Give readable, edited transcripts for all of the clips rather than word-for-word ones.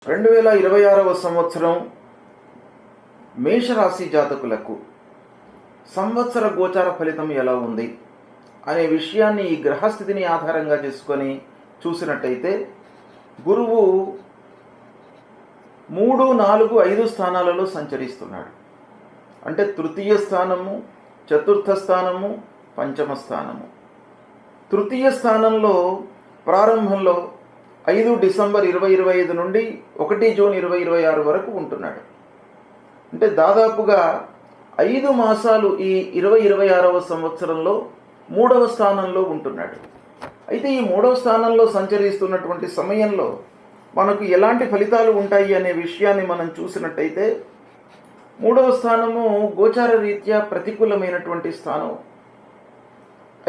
2026వ సంవత్సరం మేషరాశి జాతకులకు సంవత్సర గోచార ఫలితం ఎలా ఉంది అనే విషయాన్ని ఈ గ్రహస్థితిని ఆధారంగా చేసుకొని చూసినట్టయితే గురువు 3, 4, 5 స్థానాలలో సంచరిస్తున్నాడు. అంటే తృతీయ స్థానము, చతుర్థ స్థానము, పంచమ స్థానము. తృతీయ స్థానంలో ప్రారంభంలో 5 డిసెంబర్ 2025 నుండి 1 జూన్ 2026 వరకు ఉంటున్నాడు. అంటే దాదాపుగా 5 మాసాలు ఈ 2026వ సంవత్సరంలో 3వ స్థానంలో ఉంటున్నాడు. అయితే ఈ 3వ స్థానంలో సంచరిస్తున్నటువంటి సమయంలో మనకు ఎలాంటి ఫలితాలు ఉంటాయి అనే విషయాన్ని మనం చూసినట్టయితే 3వ స్థానము గోచార రీత్యా ప్రతికూలమైనటువంటి స్థానం.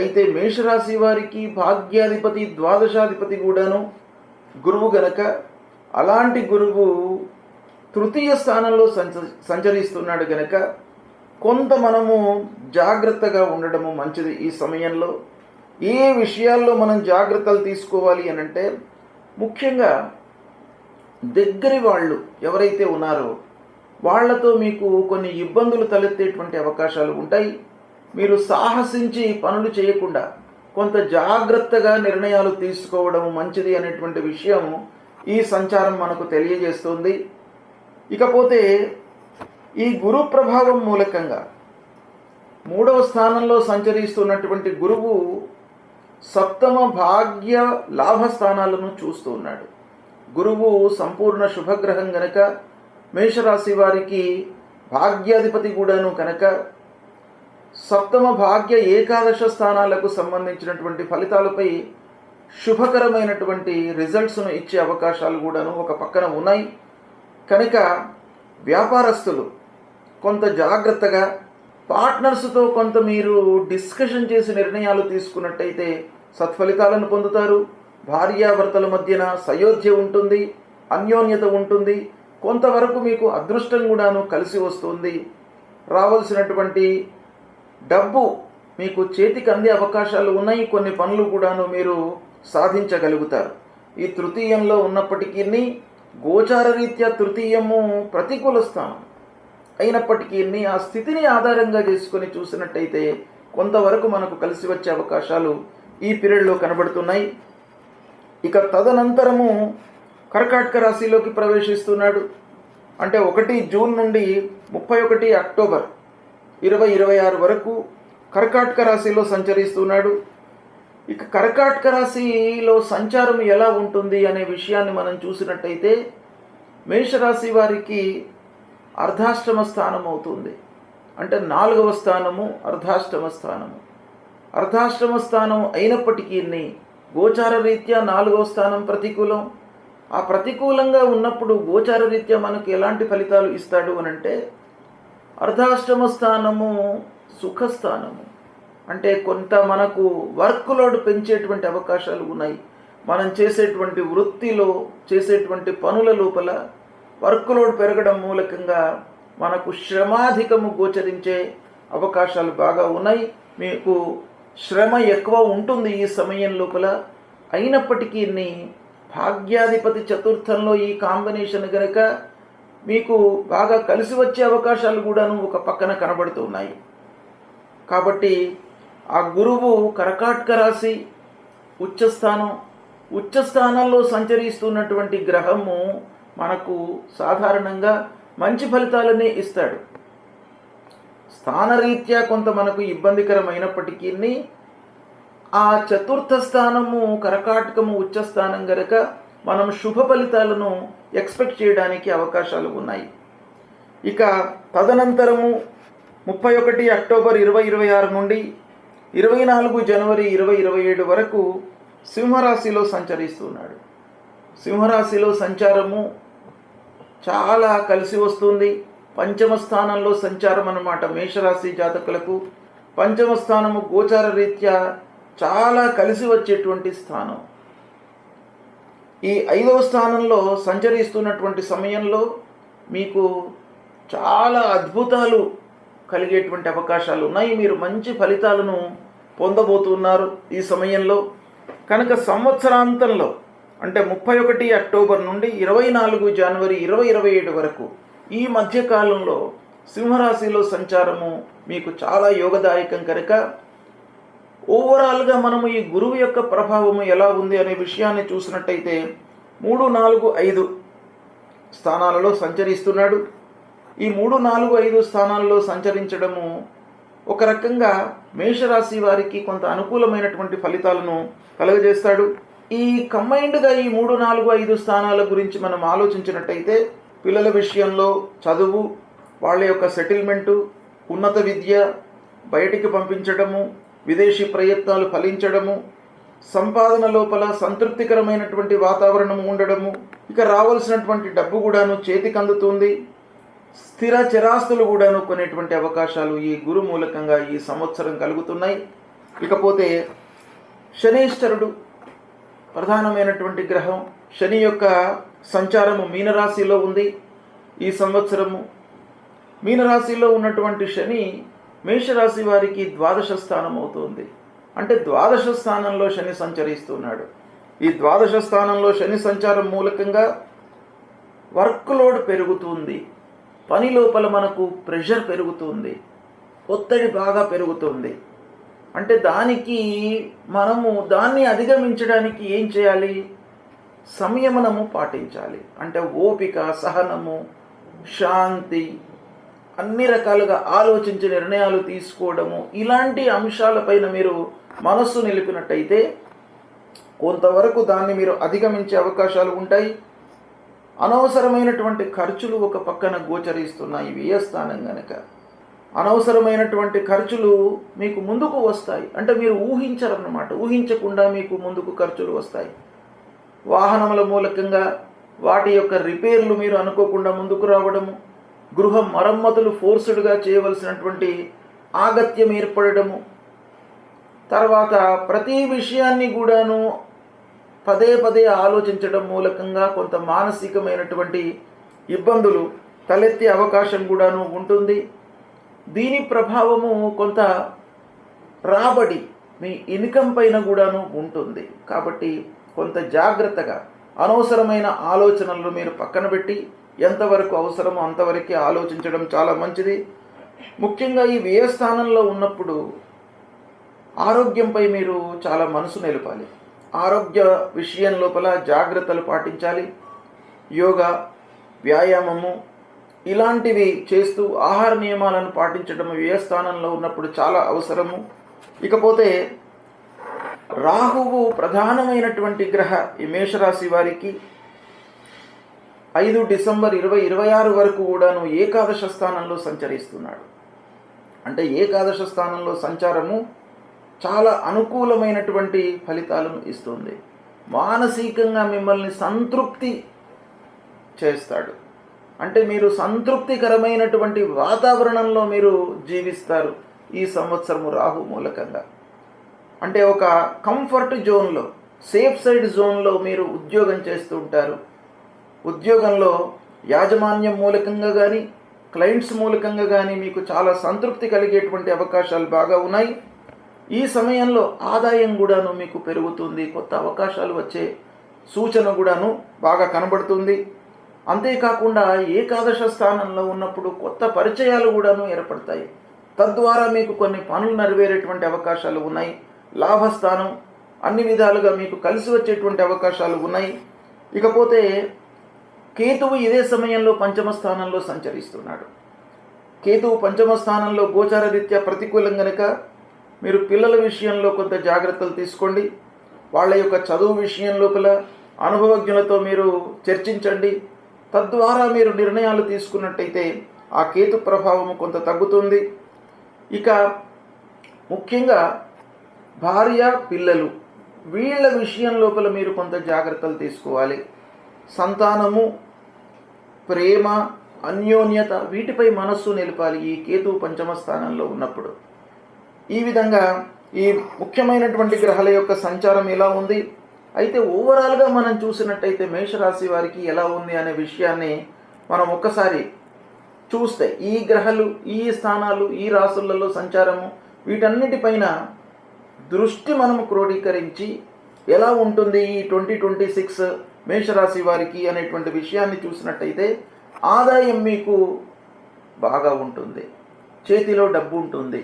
అయితే మేషరాశి వారికి భాగ్యాధిపతి, ద్వాదశాధిపతి కూడాను గురువు గనక అలాంటి గురువు తృతీయ స్థానంలో సంచరిస్తున్నాడు గనక కొంత మనము జాగ్రత్తగా ఉండడము మంచిది. ఈ సమయంలో ఏ విషయాల్లో మనం జాగ్రత్తలు తీసుకోవాలి అని అంటే ముఖ్యంగా దగ్గరి వాళ్ళు ఎవరైతే ఉన్నారో వాళ్లతో మీకు కొన్ని ఇబ్బందులు తలెత్తేటువంటి అవకాశాలు ఉంటాయి. మీరు సాహసించి పనులు చేయకుండా కొంత జాగ్రత్తగా నిర్ణయాలు తీసుకోవడం మంచిది అనేటువంటి విషయం ఈ సంచారం మనకు తెలియజేస్తుంది. ఇకపోతే ఈ గురు ప్రభావం మూలకంగా 3వ స్థానంలో సంచరిస్తున్నటువంటి గురువు సప్తమ భాగ్య లాభ స్థానాలను చూస్తూ ఉన్నాడు. గురువు సంపూర్ణ శుభగ్రహం గనక మేషరాశి వారికి భాగ్యాధిపతి కూడాను కనుక సప్తమ భాగ్య ఏకాదశ స్థానాలకు సంబంధించినటువంటి ఫలితాలపై శుభకరమైనటువంటి రిజల్ట్స్ను ఇచ్చే అవకాశాలు కూడాను ఒక పక్కన ఉన్నాయి. కనుక వ్యాపారస్తులు కొంత జాగ్రత్తగా పార్ట్నర్స్తో కొంత మీరు డిస్కషన్ చేసి నిర్ణయాలు తీసుకున్నట్టయితే సత్ఫలితాలను పొందుతారు. భార్యాభర్తల మధ్యన సయోధ్య ఉంటుంది, అన్యోన్యత ఉంటుంది. కొంతవరకు మీకు అదృష్టం కూడాను కలిసి వస్తుంది. రావాల్సినటువంటి డబ్బు మీకు చేతికి అందే అవకాశాలు ఉన్నాయి. కొన్ని పనులు కూడాను మీరు సాధించగలుగుతారు. ఈ తృతీయంలో ఉన్నప్పటికీ గోచార రీత్యా తృతీయము ప్రతికూల స్థానం అయినప్పటికీ ఆ స్థితిని ఆధారంగా చేసుకొని చూసినట్టయితే కొంతవరకు మనకు కలిసి వచ్చే అవకాశాలు ఈ పీరియడ్లో కనబడుతున్నాయి. ఇక తదనంతరము కర్కాటక రాశిలోకి ప్రవేశిస్తున్నాడు. అంటే 1 జూన్ నుండి 31 అక్టోబర్ 2026 వరకు కర్కాటక రాశిలో సంచరిస్తున్నాడు. ఇక కర్కాటక రాశిలో సంచారం ఎలా ఉంటుంది అనే విషయాన్ని మనం చూసినట్టయితే మేషరాశి వారికి అర్ధాష్టమ స్థానం అవుతుంది. అంటే 4వ స్థానము అర్ధాష్టమ స్థానము. అర్ధాష్టమ స్థానం అయినప్పటికీ గోచార రీత్యా 4వ స్థానం ప్రతికూలం. ఆ ప్రతికూలంగా ఉన్నప్పుడు గోచార రీత్యా మనకు ఎలాంటి ఫలితాలు ఇస్తాడు అని అంటే అర్ధాష్టమ స్థానము సుఖస్థానము. అంటే కొంత మనకు వర్క్ లోడ్ పెంచేటువంటి అవకాశాలు ఉన్నాయి. మనం చేసేటువంటి వృత్తిలో చేసేటువంటి పనుల లోపల వర్క్ లోడ్ పెరగడం మూలకంగా మనకు శ్రమాధికము గోచరించే అవకాశాలు బాగా ఉన్నాయి. మీకు శ్రమ ఎక్కువ ఉంటుంది ఈ సమయం లోపల. అయినప్పటికీ భాగ్యాధిపతి చతుర్థంలో ఈ కాంబినేషన్ కనుక మీకు బాగా కలిసి వచ్చే అవకాశాలు కూడాను ఒక పక్కన కనబడుతున్నాయి. కాబట్టి ఆ గురువు కర్కాటక రాశి ఉచ్చస్థానంలో సంచరిస్తున్నటువంటి గ్రహము మనకు సాధారణంగా మంచి ఫలితాలనే ఇస్తాడు. స్థానరీత్యా కొంత మనకు ఇబ్బందికరమైనప్పటికీ ఆ చతుర్థ స్థానము కర్కాటకము ఉచ్చస్థానం గనక మనం శుభ ఫలితాలను ఎక్స్పెక్ట్ చేయడానికి అవకాశాలు ఉన్నాయి. ఇక తదనంతరము 31 అక్టోబర్ 2026 నుండి 24 జనవరి 2027 వరకు సింహరాశిలో సంచరిస్తున్నాడు. సింహరాశిలో సంచారము చాలా కలిసి వస్తుంది. పంచమ స్థానంలో సంచారం అన్నమాట. మేషరాశి జాతకులకు పంచమ స్థానము గోచార రీత్యా చాలా కలిసి వచ్చేటువంటి స్థానం. ఈ 5వ స్థానంలో సంచరిస్తున్నటువంటి సమయంలో మీకు చాలా అద్భుతాలు కలిగేటువంటి అవకాశాలు ఉన్నాయి. మీరు మంచి ఫలితాలను పొందబోతున్నారు ఈ సమయంలో. కనుక సంవత్సరాంతంలో అంటే 31 అక్టోబర్ నుండి 24 జనవరి 2027 వరకు ఈ మధ్యకాలంలో సింహరాశిలో సంచారము మీకు చాలా యోగదాయకం కనుక ఓవరాల్గా మనము ఈ గురువు యొక్క ప్రభావము ఎలా ఉంది అనే విషయాన్ని చూసినట్టయితే 3, 4, 5 స్థానాలలో సంచరిస్తున్నాడు. ఈ 3, 4, 5 స్థానాల్లో సంచరించడము ఒక రకంగా మేషరాశి వారికి కొంత అనుకూలమైనటువంటి ఫలితాలను కలుగజేస్తాడు. ఈ కంబైన్డ్గా ఈ 3, 4, 5 స్థానాల గురించి మనం ఆలోచించినట్టయితే పిల్లల విషయంలో చదువు, వాళ్ళ యొక్క సెటిల్మెంటు, ఉన్నత విద్య, బయటికి పంపించడము, విదేశీ ప్రయత్నాలు ఫలించడము, సంపాదన లోపల సంతృప్తికరమైనటువంటి వాతావరణం ఉండడము, ఇక రావాల్సినటువంటి డబ్బు కూడాను చేతికి అందుతుంది, స్థిర చిరాస్తులు కూడాను కొనేటువంటి అవకాశాలు ఈ గురు మూలకంగా ఈ సంవత్సరం కలుగుతున్నాయి. ఇకపోతే శనీశ్వరుడు ప్రధానమైనటువంటి గ్రహం. శని యొక్క సంచారము మీనరాశిలో ఉంది ఈ సంవత్సరము. మీనరాశిలో ఉన్నటువంటి శని మేషరాశి వారికి ద్వాదశ స్థానం అవుతుంది. అంటే ద్వాదశ స్థానంలో శని సంచరిస్తున్నాడు. ఈ ద్వాదశ స్థానంలో శని సంచారం మూలకంగా వర్క్ లోడ్ పెరుగుతుంది, పని లోపల మనకు ప్రెషర్ పెరుగుతుంది, ఒత్తిడి బాగా పెరుగుతుంది. అంటే మనము దాన్ని అధిగమించడానికి ఏం చేయాలి? సంయమనము పాటించాలి. అంటే ఓపిక, సహనము, శాంతి, అన్ని రకాలుగా ఆలోచించి నిర్ణయాలు తీసుకోవడము, ఇలాంటి అంశాలపైన మీరు మనస్సు నిలిపినట్టయితే కొంతవరకు దాన్ని మీరు అధిగమించే అవకాశాలు ఉంటాయి. అనవసరమైనటువంటి ఖర్చులు ఒక పక్కన గోచరిస్తున్నాయి వ్యయస్థానం గనక. అనవసరమైనటువంటి ఖర్చులు మీకు ముందుకు వస్తాయి. అంటే మీరు ఊహించరన్నమాట, ఊహించకుండా మీకు ముందుకు ఖర్చులు వస్తాయి. వాహనముల మూలకంగా వాటి యొక్క రిపేర్లు మీరు అనుకోకుండా ముందుకు రావడము, గృహ మరమ్మతులు ఫోర్స్డ్గా చేయవలసినటువంటి ఆగత్యం ఏర్పడము, తర్వాత ప్రతి విషయాన్ని కూడాను పదే పదే ఆలోచించడం మూలకంగా కొంత మానసికమైనటువంటి ఇబ్బందులు తలెత్తే అవకాశం కూడాను ఉంటుంది. దీని ప్రభావము కొంత రాబడి మీ ఇన్కమ్ పైన కూడాను ఉంటుంది. కాబట్టి కొంత జాగ్రత్తగా అనవసరమైన ఆలోచనలను మీరు పక్కన పెట్టి ఎంతవరకు అవసరమో అంతవరకే ఆలోచించడం చాలా మంచిది. ముఖ్యంగా ఈ వ్యయస్థానంలో ఉన్నప్పుడు ఆరోగ్యంపై మీరు చాలా మనసు నిలపాలి. ఆరోగ్య విషయం లోపల జాగ్రత్తలు పాటించాలి. యోగా, వ్యాయామము ఇలాంటివి చేస్తూ ఆహార నియమాలను పాటించడం వ్యయస్థానంలో ఉన్నప్పుడు చాలా అవసరము. ఇకపోతే రాహువు ప్రధానమైనటువంటి గ్రహ ఈ మేషరాశి వారికి 5 డిసెంబర్ 2026 వరకు కూడాను ఏకాదశ స్థానంలో సంచరిస్తున్నాడు. అంటే ఏకాదశ స్థానంలో సంచారము చాలా అనుకూలమైనటువంటి ఫలితాలను ఇస్తుంది. మానసికంగా మిమ్మల్ని సంతృప్తి చేస్తాడు. అంటే మీరు సంతృప్తికరమైనటువంటి వాతావరణంలో మీరు జీవిస్తారు ఈ సంవత్సరము రాహు మూలకంగా. అంటే ఒక కంఫర్ట్ జోన్లో, సేఫ్ సైడ్ జోన్లో మీరు ఉద్యోగం చేస్తూ ఉంటారు. ఉద్యోగంలో యాజమాన్యం మూలకంగా కానీ క్లయింట్స్ మూలకంగా కానీ మీకు చాలా సంతృప్తి కలిగేటువంటి అవకాశాలు బాగా ఉన్నాయి. ఈ సమయంలో ఆదాయం కూడాను మీకు పెరుగుతుంది, కొత్త అవకాశాలు వచ్చే సూచన కూడాను బాగా కనబడుతుంది. అంతేకాకుండా ఏకాదశ స్థానంలో ఉన్నప్పుడు కొత్త పరిచయాలు కూడాను ఏర్పడతాయి. తద్వారా మీకు కొన్ని పనులు నెరవేరేటువంటి అవకాశాలు ఉన్నాయి. లాభస్థానం అన్ని విధాలుగా మీకు కలిసి వచ్చేటువంటి అవకాశాలు ఉన్నాయి. ఇకపోతే కేతువు ఇదే సమయంలో పంచమ స్థానంలో సంచరిస్తున్నాడు. కేతువు పంచమ స్థానంలో గోచార రీత్యా ప్రతికూలం గనక మీరు పిల్లల విషయంలో కొంత జాగ్రత్తలు తీసుకోండి. వాళ్ళ యొక్క చదువు విషయం లోపల అనుభవజ్ఞులతో మీరు చర్చించండి. తద్వారా మీరు నిర్ణయాలు తీసుకున్నట్టయితే ఆ కేతు ప్రభావము కొంత తగ్గుతుంది. ఇక ముఖ్యంగా భార్య, పిల్లలు వీళ్ళ విషయం లోపల మీరు కొంత జాగ్రత్తలు తీసుకోవాలి. సంతానము, ప్రేమ, అన్యోన్యత వీటిపై మనస్సు నిలపాలి ఈ కేతు పంచమ స్థానంలో ఉన్నప్పుడు. ఈ విధంగా ఈ ముఖ్యమైనటువంటి గ్రహాల యొక్క సంచారం ఎలా ఉంది. అయితే ఓవరాల్గా మనం చూసినట్టయితే మేషరాశి వారికి ఎలా ఉంది అనే విషయాన్ని మనం ఒక్కసారి చూస్తే ఈ గ్రహాలు, ఈ స్థానాలు, ఈ రాశులలో సంచారము వీటన్నిటిపైన దృష్టి మనము క్రోడీకరించి ఎలా ఉంటుంది ఈ 2026 మేషరాశి వారికి అనేటువంటి విషయాన్ని చూసినట్టయితే ఆదాయం మీకు బాగా ఉంటుంది, చేతిలో డబ్బు ఉంటుంది,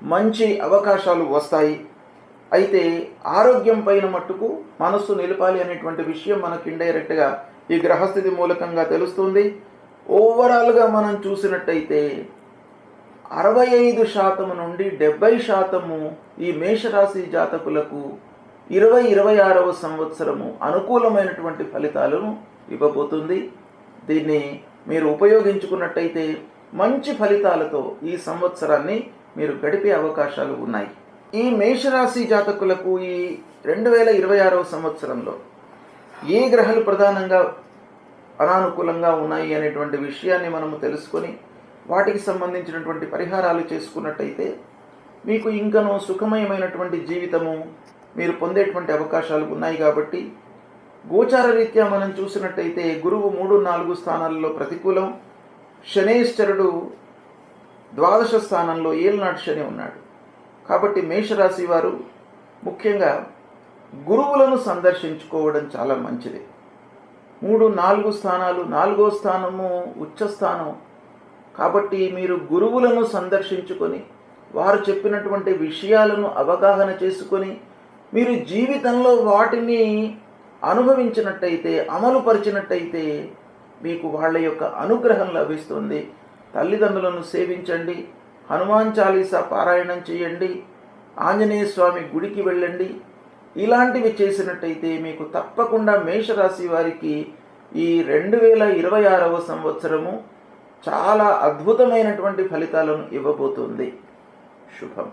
మంచి అవకాశాలు వస్తాయి. అయితే ఆరోగ్యం పైన మట్టుకు మనస్సు నిలపాలి అనేటువంటి విషయం మనకు ఇండైరెక్ట్గా ఈ గ్రహస్థితి మూలకంగా తెలుస్తుంది. ఓవరాల్గా మనం చూసినట్టయితే 65% నుండి 70% ఈ మేషరాశి జాతకులకు 2026వ సంవత్సరము అనుకూలమైనటువంటి ఫలితాలను ఇవ్వబోతుంది. దీన్ని మీరు ఉపయోగించుకున్నట్టయితే మంచి ఫలితాలతో ఈ సంవత్సరాన్ని మీరు గడిపే అవకాశాలు ఉన్నాయి. ఈ మేషరాశి జాతకులకు ఈ 2026వ సంవత్సరంలో ఏ గ్రహాలు ప్రధానంగా అనానుకూలంగా ఉన్నాయి అనేటువంటి విషయాన్ని మనము తెలుసుకొని వాటికి సంబంధించినటువంటి పరిహారాలు చేసుకున్నట్టయితే మీకు ఇంకనూ సుఖమయమైనటువంటి జీవితము మీరు పొందేటువంటి అవకాశాలు ఉన్నాయి. కాబట్టి గోచార రీత్యా మనం చూసినట్టయితే గురువు 3, 4 స్థానాల్లో ప్రతికూలం, శనేశ్వరుడు ద్వాదశ స్థానంలో ఏలినాటి శని ఉన్నాడు. కాబట్టి మేషరాశి వారు ముఖ్యంగా గురువులను సందర్శించుకోవడం చాలా మంచిది. 3, 4 స్థానాలు, 4వ స్థానము ఉచ్చస్థానం. కాబట్టి మీరు గురువులను సందర్శించుకొని వారు చెప్పినటువంటి విషయాలను అవగాహన చేసుకొని మీరు జీవితంలో వాటిని అనుభవించినట్టయితే, అమలుపరిచినట్టయితే మీకు వాళ్ళ యొక్క అనుగ్రహం లభిస్తుంది. తల్లిదండ్రులను సేవించండి, హనుమాన్ చాలీసా పారాయణం చేయండి, ఆంజనేయ స్వామి గుడికి వెళ్ళండి. ఇలాంటివి చేసినట్టయితే మీకు తప్పకుండా మేషరాశి వారికి ఈ 2026వ సంవత్సరము చాలా అద్భుతమైనటువంటి ఫలితాలను ఇవ్వబోతుంది. శుభం.